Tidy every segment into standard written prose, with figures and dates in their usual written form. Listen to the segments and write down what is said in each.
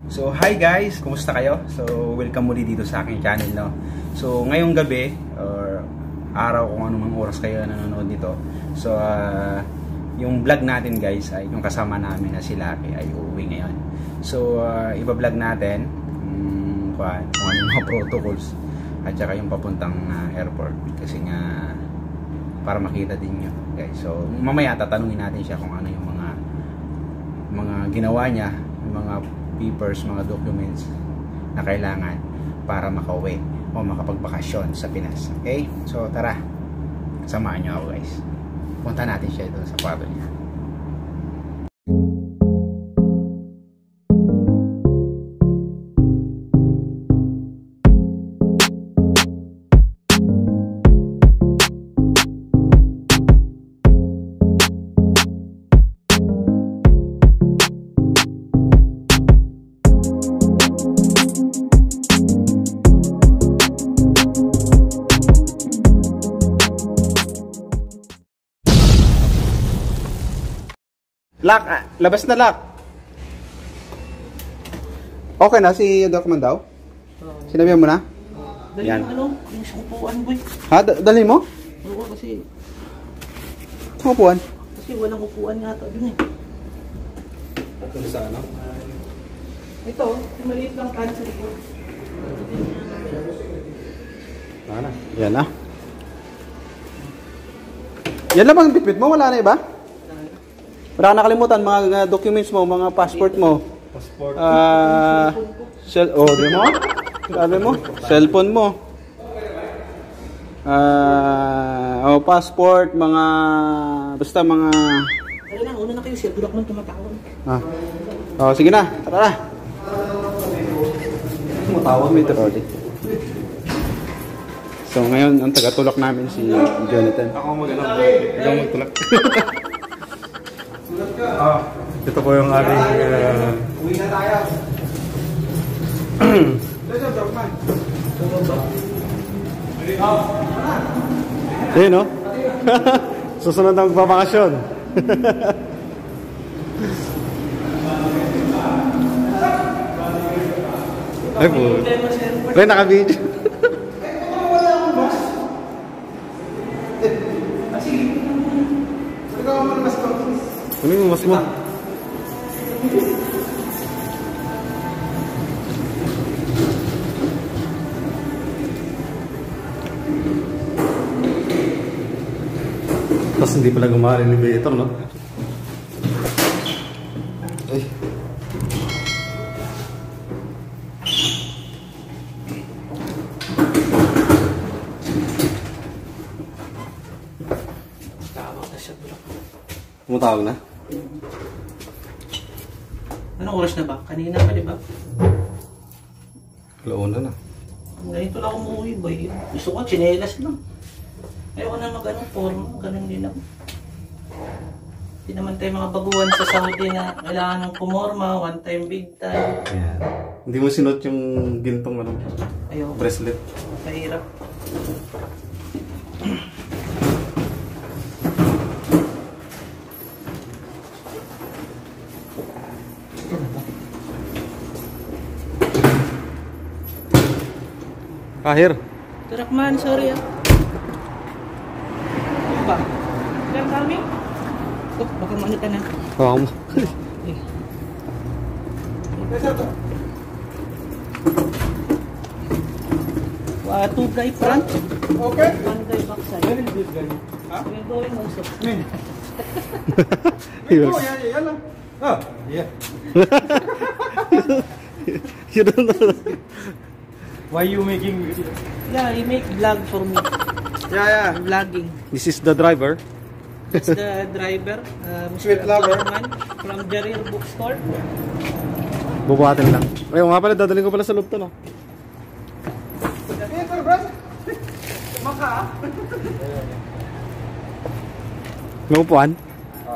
So hi guys, kumusta kayo? So welcome muli dito sa aking channel, no. So ngayong gabi or araw, kung anumang oras kayo nanonood nito. So yung vlog natin guys ay yung kasama namin na si Lucky ay uuwi ngayon. So iba-vlog natin kung ano yung mga protocols at saka yung papuntang airport kasi nga para makita din nyo guys. So mamaya tatanungin natin siya kung ano yung mga ginawa niya, yung mga papers, mga documents na kailangan para makauwi o makapagbakasyon sa Pinas. Okay? So tara, samahan nyo ako guys. Punta natin siya doon sa kwarto niya. Lock, labas na lock. Okay na si document daw? Sinabihan mo na? Dali yan. Ano? Yung upuan boy. Ha? Dali mo? Oo kasi. Upuan? Kasi walang upuan yata dun eh. Ito sa ano? Ito, maliit lang kan sa likod. Wala. Yan na. Yan lang bang bitbit mo? Wala na iba? Wala ka nakalimutan, mga documents mo, mga passport mo. Passport. Di mo? Sabi mo? Cellphone mo. Passport, mga... Basta mga... Dali lang, una na kayo, sir. Bulak man tumatawag. Sige na. Tara. Tumatawag may trolley. So ngayon, ang taga-tulak namin si Jonathan. Ako magtulak. Ito po yung aking uwi na tayo. ayun no? Susunod na magbabakasyon. Ay po. Pre, naka-video. Ano yung mas mo? Tapos hindi pala gumahal yung elevator, no? Ay. Tumatawag na? Anong oras na ba? Kanina pa, di ba? Alauna na. Ganito lang umuwi, boy. Gusto ko, tsinelas lang. Ayoko na mag-anong form. Ganun din ako. Hindi naman tayo mga baguhan sa Saudi na kailangan ng kumorma, one time, big time. Ayan. Hindi mo sinot yung gintong ano? Ayoko. Bracelet. Mahirap. Kahir. Turakman, sorry ah. Ano ba? Sir, kami? Oh, baka maano ka na. Oo. Two guy front. Okay. One guy backside. Where is this guy? We're going also. Men. Oh, yan lang. Oh, yeah. You don't know. Why you making video? Yeah, he make vlog for me. Yeah. Vlogging. This is the driver. That's the driver, Sweet Mr. lover. Abdulrahman from Jarir Bookstore. Bubuhatin lang. Ayun nga pala, dadaling ko pala sa loob to, no? Ito, bro. Maka. May upuan?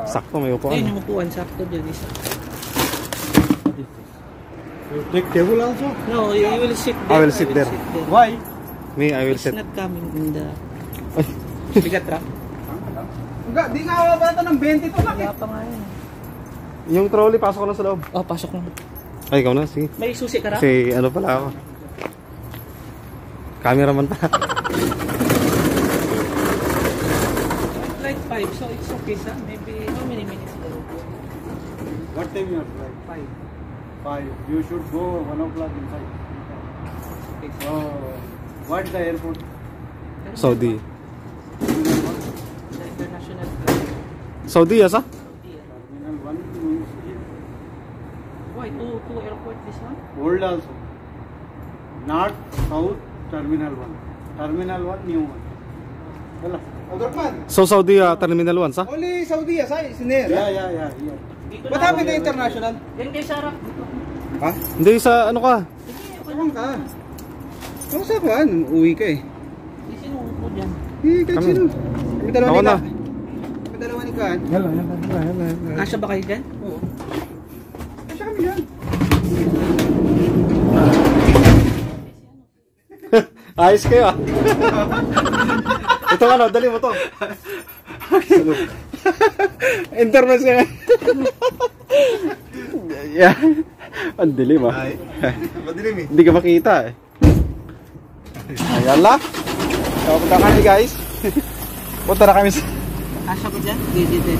Sakto, may upuan. Ayun yung upuan, sakto dyan isa. You take table also? No, you will sit there. I will sit there. Why? Me, I will It's sit. not coming in the... Ay. Bigat ra? Enggak, di nga ako bata ng 20 to lang eh. Kaya pa nga yun. Yung trolley, pasok ko lang sa loob. Oh, pasok lang. Ay, ikaw na, sige. May susi ka ra? Kasi ano pala ako. Cameraman pa. Like 5, so it's okay sir. Maybe how many minutes ago? What time you are flight? 5. 5. You should go 1 o'clock inside. Okay, So, what the airport? Saudi. The international flight. Saudi, asa? Terminal 1 means Why? Two airport this one? old also. North, south, terminal 1. Terminal 1, new one. Wala. So Saudi, Terminal 1, sa? Only Saudi, asay, siner. Yeah. Here. Dito What na happened ako. to international? Yan kay Sarah. Dito. Ha? Hindi, sa ano ka? Sige, okay Saan lang. ka? Ano sa kuan? Uwi ka eh. Di sinuko dyan. Eh, kahit Kami. sino. Kami dalawa Ako ni na. Ka. Kami dalawa ni Kaan. Kasya ba kayo dyan? Oo. Kasya kami yan. Ayos kayo ah. Ito ano, dali mo to. International. Yeah. Ang dilim ah. Madilim eh. Hindi ka makita eh. Ayan la. So, punta kami guys. Punta na kami sa... Kasya ko dyan? Dito.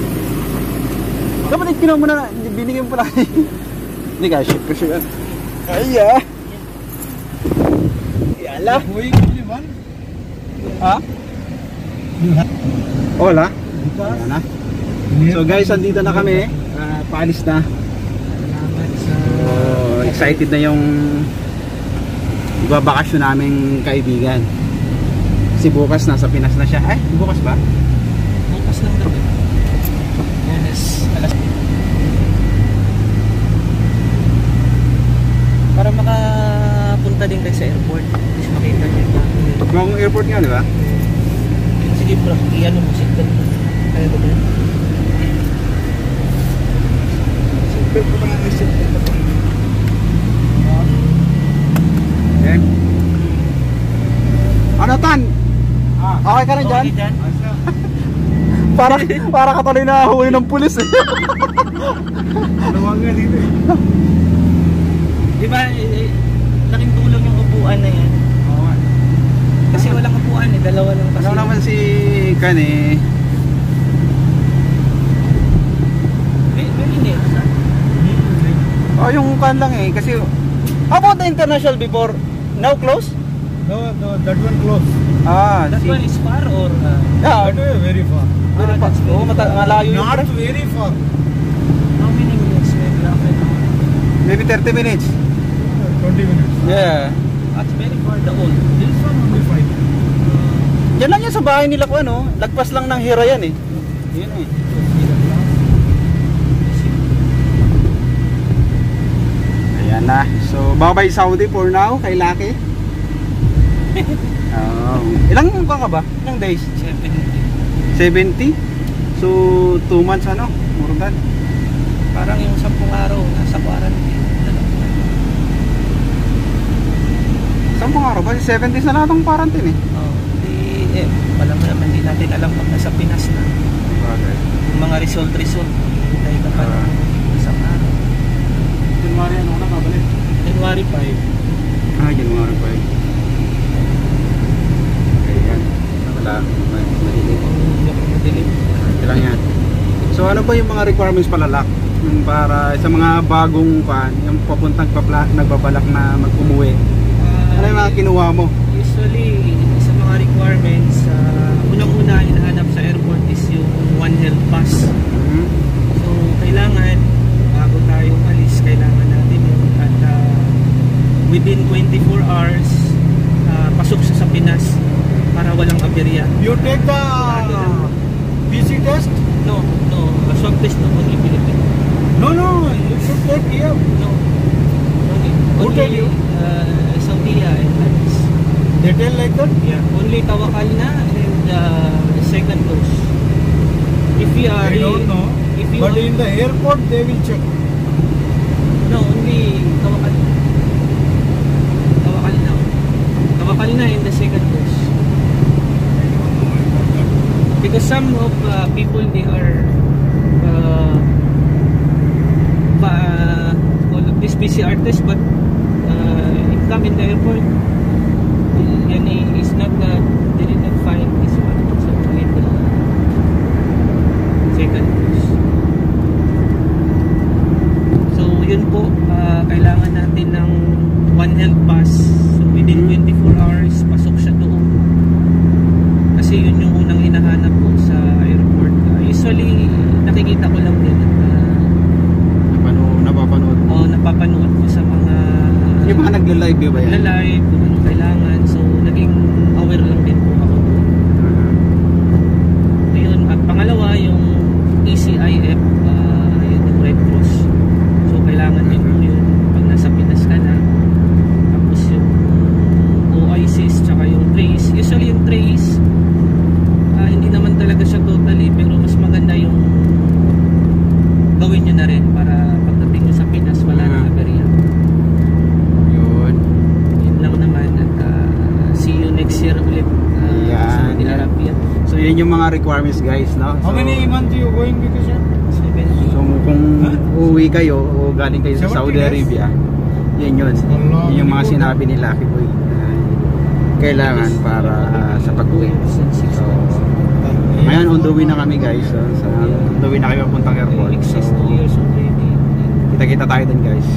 Dapat kinuha mo na, binigyan mo pala. Hindi ka, ship ko siya. Ay ah. Yala. Ha? Hola. Ayan na. So guys, andito na kami. Paalis na. So, excited na yung babakasyon naming kaibigan. Kasi bukas nasa Pinas na siya. Ay, bukas ba? Bukas ng gabi. Alas. Para makapunta din kayo sa airport. Tapos makita niyo yung Bagong airport nga, di ba? sige bro, iyan mo seatbelt mo. Kaya ba ba? Seatbelt ko pa nga yung seatbelt ko. Okay. Ano Tan? Okay ka rin dyan? Okay dyan? Para ka tuloy na huwi ng pulis eh. Luwag nga dito eh. Di ba, laking tulong yung upuan na yan. Oo. Kasi walang upuan eh, dalawa lang kasi. Ano naman si Kan eh. Very nice. Oh, yung Kan lang eh. Kasi, how about the international before? Now close? No, that one close. Ah, That si... one is far or? Yeah, That way very far. very fast. that's Oo, malayo yun. Not very far. How many minutes maybe half an hour? Maybe 30 minutes. 20 minutes. Yeah. That's very far the old. This one only 5. Diyan lang yan sa bahay nila ko ano. Lagpas lang ng Hira yan eh. Yun eh. Ayan na. So, bye-bye Saudi for now kay Lucky. Ilang ka ba? Ilang days? 70? So, 2 months ano? More than. Parang yung 10 araw nasa quarantine. 10 araw ba? 70 na lahat ng quarantine eh. Oh, alam mo naman, hindi natin alam pag nasa Pinas na. Okay. Yung mga result, hintay ka pa ng isang araw. January ano na babalik. January 5. Ah, January 5. Okay, yan. Wala. Madilim. Madilim. Okay lang yan. So ano ba yung mga requirements palalak? Yung para sa mga bagong pan, yung papuntang nagbabalak na mag-umuwi. Ano yung mga kinuha mo? Usually, sa mga requirements, unang-una hinahanap sa airport is yung One Health Pass. Mhm. So, kailangan, bago tayo umalis, kailangan natin yun. At within 24 hours, pasok siya sa Pinas para walang aberya. You take the PC test? No, swab test no, only Philippines. No, you should take here. No, Who tell you? Saudi Airlines. They tell like that? Yeah, only Tawakal na and second dose. If you are I don't know. if you But in the airport they will check. no, only Tawakal. Tawakal na. Tawakal na in the second dose. Because some of people they are this PCR test, but income in the airport, is not they did not find this one. So we need the second dose. So yun po, kailangan natin ng One Health Pass. So within 24 hours, pasok siya doon. Kasi yun yung unang hinahanap ko sa airport. Usually, nakikita ko lang din at Napapanood. Napapanood ko sa mga Yung mga nagla-live ba yan? nagla-live kung anong kailangan. So naging aware lang din po ako doon. Ayun, at pangalawa yung ECIF, yun yung Red Cross. So kailangan din po yun pag nasa Pinas ka na. Tapos yung OICs tsaka yung trace. Usually yung trace, hindi naman talaga siya totally, pero mas maganda yung gawin nyo na rin para pagdating nyo sa Pinas wala na aberya. Yun. Yun lang naman at see you next year ulit sa Saudi Arabia. So yun yung mga requirements guys, no? How many months you going vacation? 70. So kung uuwi kayo o galing kayo sa 70 Saudi days? Arabia, yun. Yun yung mga sinabi ni Lucky Boy na kailangan para sa pag-uwi. So ngayon on the way na kami guys. So, on the way na kami papuntang airport. So Exists 2 years already. kita-kita tayo din guys.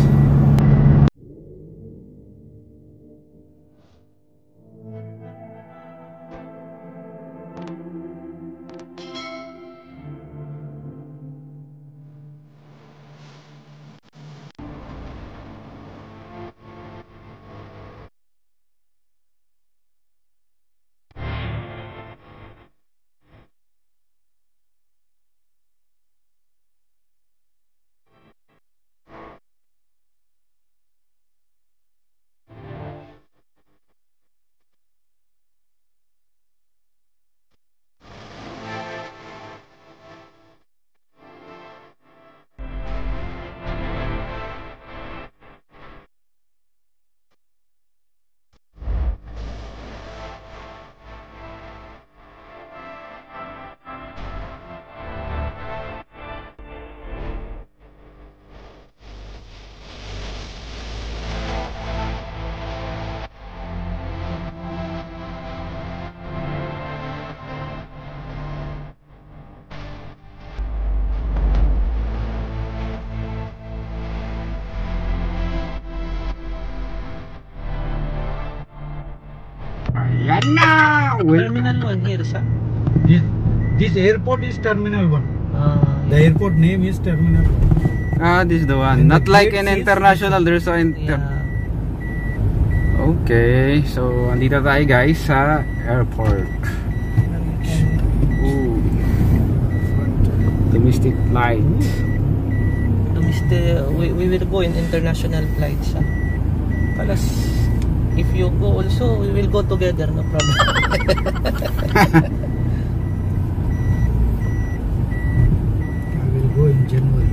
Ayan na! Terminal 1 here sa This airport is Terminal 1. The airport name is Terminal 1. This is the one. Not like an international, there's an Okay, so andito tayo guys sa airport. Ooh. Domestic flights. we will go in international flights. Plus, if you go also, we will go together, no problem. I will go in January.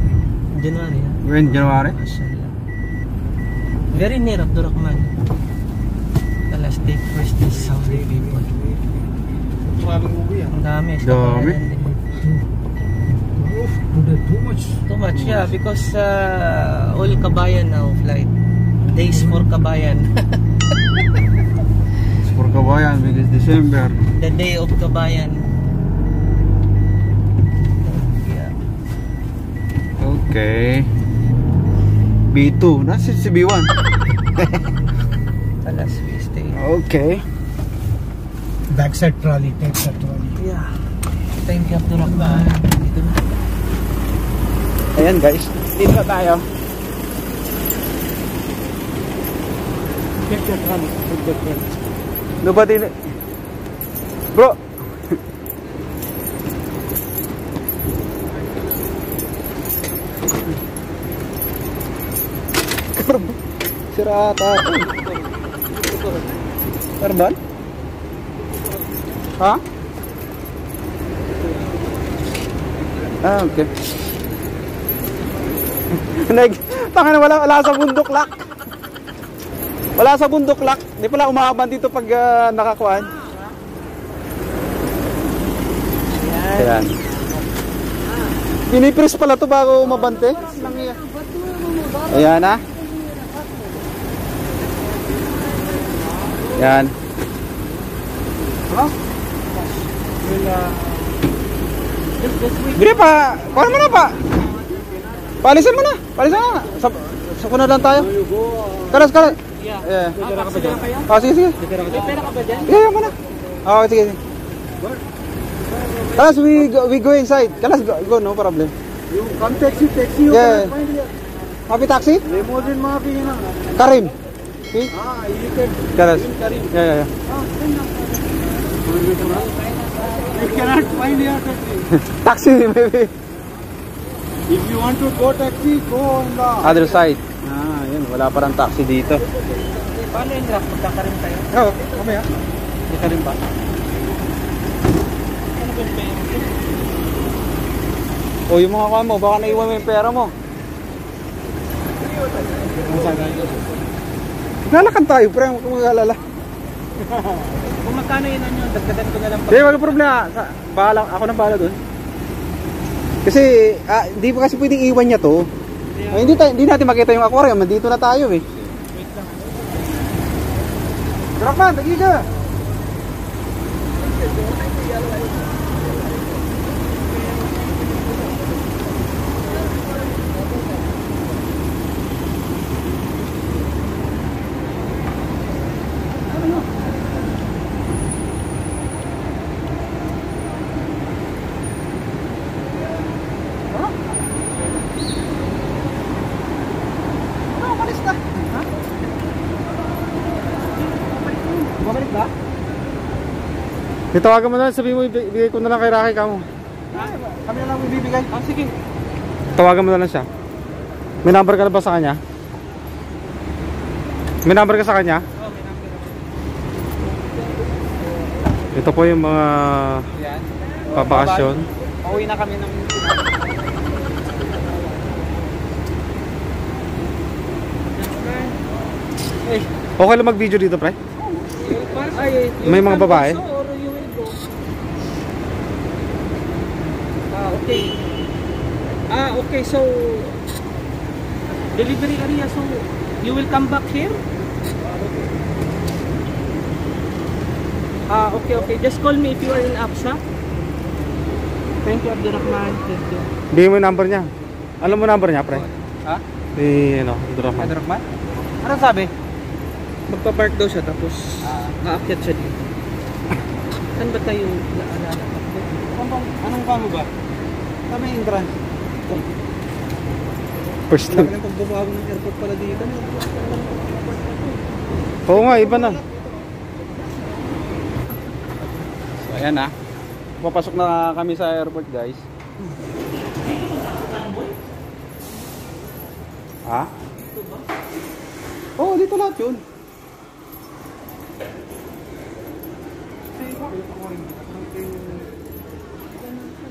January, When January? Mashallah. Very near Abdurrahman. The last day first is Saudi people. Ang dami. Dami. Too much. Too much, yeah, because all Kabayan now flight. Days for Kabayan. It's for Kabayan because December. The day of Kabayan. Yeah. Okay. B2. Nasa si B1. Alas, we stay. Okay. Backside trolley, take that trolley. Yeah. Thank you, Abdurrahman. Dito na. Ayan guys. Dito na tayo. Take that trolley. Take that trolley. Nobody. Bro. Sira ata. Pardon? Ha? Okay. Tangina, wala sa bundok lock. Wala sa bundok lock. Di pala umahaban dito pag nakakuan. Ayan. Pinipress pala to bago umabante. Ayan na. Yan. Huh? Will, Bili pa. Kuha mo na pa. Palisan mo na. Palisan mo na. Sa kuna lang tayo. Karas. Yeah. Oh, sige. May pera ka ba dyan? Yeah, mo na. Oh, sige. Kalas, we go inside. Kalas, go, no problem. you come taxi you Yeah. can find here. Mapi taxi? Limousine maa bhi hai na. Karim. See? You can. Kalas. Karim. Yeah. You cannot find here taxi. Taxi, maybe. If you want to go taxi, go on the Other side. Yun. Wala parang taxi dito. Paano yung draft? Magkakaroon tayo? Oo, mamaya. Hindi ka rin ba? Ano ba yung pera? O, yung mga kuha mo, baka naiwan mo yung pera mo. Lalakad tayo, pre. Huwag kang mag-alala. Kung magkano yun ano, dagdagan ko na lang. Hindi, wala problema. Ako nang bahala dun. Kasi, hindi pa kasi pwedeng iwan niya to. Hindi natin makita yung aquarium. Nandito na tayo eh. Wait lang. Drakman, tagi ka. Bumalik ba? Itawagan mo na, sabihin mo, ibigay ko na lang kay Rocky ka mo. Kami na lang bibigay. Sige. Tawagan mo na lang siya. May number ka na ba sa kanya? May number ka sa kanya? Oo, may number. Ito po yung mga Yan. pabakasyon. Pauwi na kami ng... Okay lang mag-video dito, pre? May mga babae? Okay. Okay, so delivery area, so you will come back here? Okay. Just call me if you are in Absa. Thank you, Abdurrahman. Thank you. Bigyan mo yung number niya. Alam mo number niya, pre? Ha? Abdurrahman. Abdurrahman? Anong sabi? Magpa-park daw siya tapos aakyat siya dito. Saan ba tayo naalala? Anong kamo ba? Kami entrance. First time. Laki ng pagbabago ng airport pala dito. Oo nga, iba na. So ayan na. Papasok na kami sa airport, guys. Ha? Oo, dito lahat yun.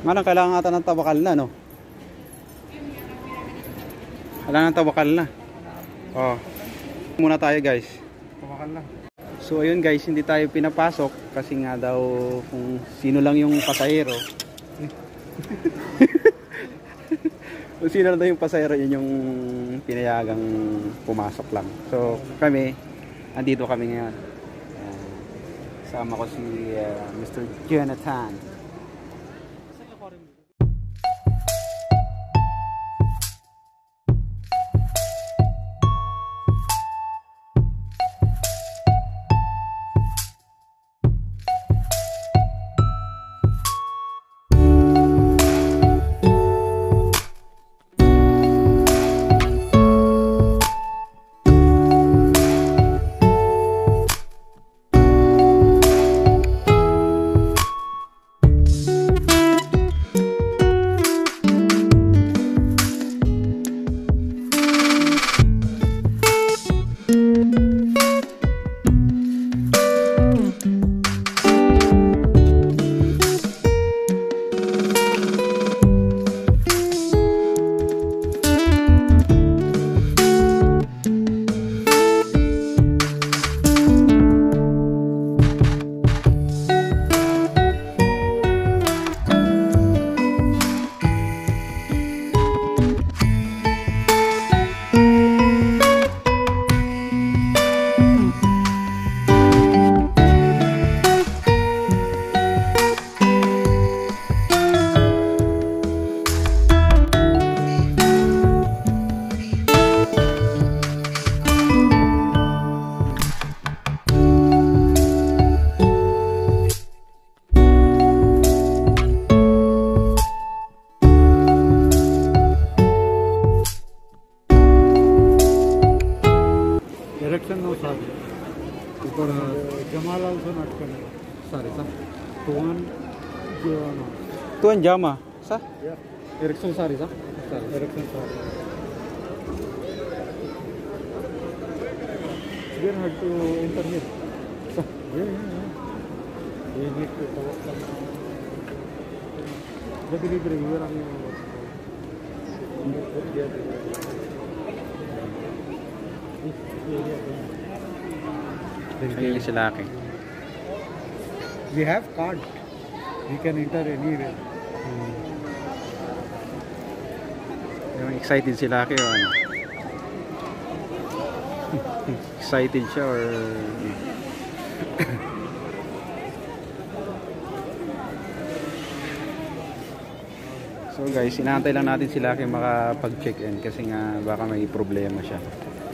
Manang kailangan ata ng tawakal na, no? Kailangan ng tawakal na. Oh. Muna tayo, guys. Tawakal na. So ayun, guys, hindi tayo pinapasok kasi nga daw kung sino lang yung pasahero. Kung sino lang daw yung pasahero, yun yung pinayagang pumasok lang. So kami, andito kami ngayon. Sama ko si Mr. Jonathan. Direction no sorry. Jamal also not coming. Sorry, sir. Tuan, no. Tuan Jama. Sa? Yeah. Direction sorry, sir. Sorry, direction sorry. We have to enter here. Sir. Yeah. We need to cover some. But we are Ayun si Lucky. We have card. We can enter anywhere. Yung excited si Lucky o ano? Excited siya or... So guys, inaantay lang natin si Lucky makapag-check-in kasi nga baka may problema siya.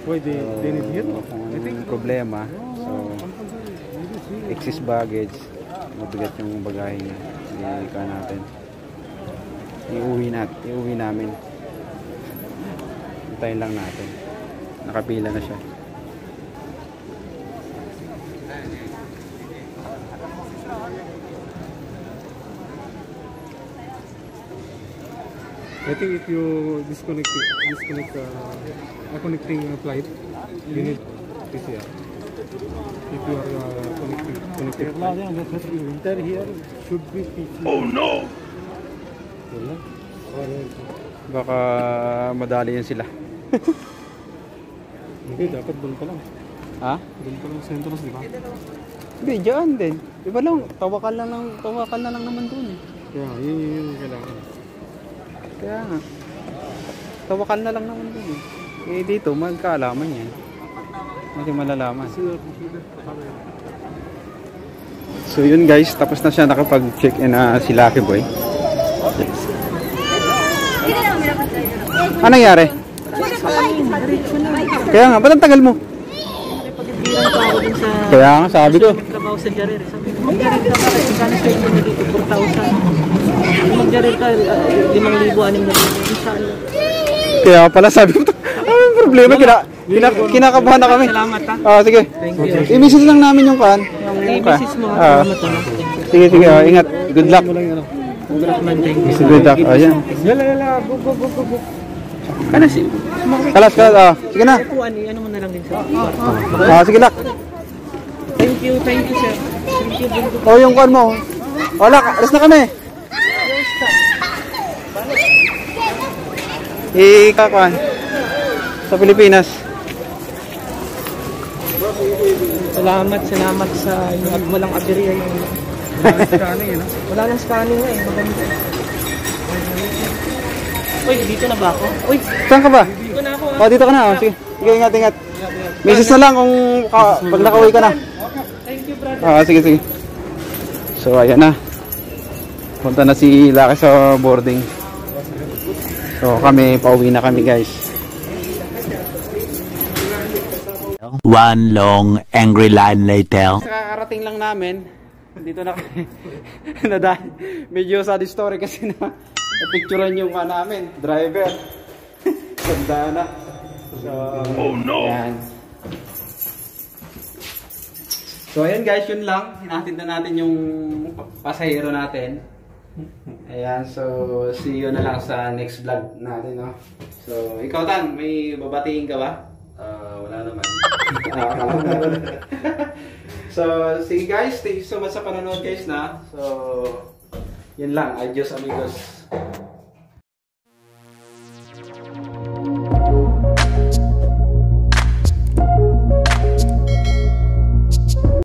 Why they need here? Kung anong problema, so excess baggage, mabigat yung bagahe niya. Ika natin. Iuwi namin. Hintayin lang natin. Nakapila na siya. I think if you disconnect connecting flight, you need PCR. If you are connected flight, you enter here should be PCR. Oh no! Baka madali yan sila. Hindi, dapat doon pa lang. Ha? Doon pa lang sa entrance, di ba? Hindi, dyan din. Diba lang, tawakan na lang naman dun. Kaya, yun yung kailangan. Kaya nga. Tawakan na lang naman dun eh. Eh dito, magkaalaman yan. Kasi malalaman. So yun guys, tapos na siya nakapag-check-in si Lucky Boy. Ano nangyari? Kaya nga, ba't ang tagal mo? Kaya nga, sabi ko. Trabaho sa Jarir. Sabi ko, mag-Jarir ka para ikana sa ito na dito, 4,000. Mag-Jarir ka, 5,000, 6,000. Inshallah. Kaya pala sabi ko, ano problema? Kinakabahan na kami. Salamat ha. Sige. Thank you. I-message lang namin yung kan. I-message mo ha. Salamat ha. Sige, ingat. Good luck. Good luck man, thank you. Good luck. Ayan. Yala, go. Kalas. Sige na. Ano mo na lang din sir. Sige luck. Thank you sir. Thank you. Yung kan mo. Wala, alas na kami. Ikakuan sa Pilipinas. Salamat sa inyo at walang aberya yung wala nang scanning eh. Maganda. Uy, dito na ba ako? Uy, Saan ka ba? dito na ako ha. Dito ka na. Sige, ingat. Message na lang kung pag nakauwi ka na. Thank you brother. Sige. So ayan na. Punta na si Lucky sa boarding. So pauwi na kami guys. One long angry line later. Kakarating lang namin. Dito na kami. Medyo sad story kasi na-picturean yung namin, driver. Ganda na. So, oh no! Yan. So ayan guys, yun lang. Hinatid na natin yung pasahero natin. Ayan, so see you na lang sa next vlog natin, no? So, ikaw Tan, may babatiin ka ba? Wala naman. So, sige guys, thank you so much sa panonood guys na. So, yun lang. Adios amigos.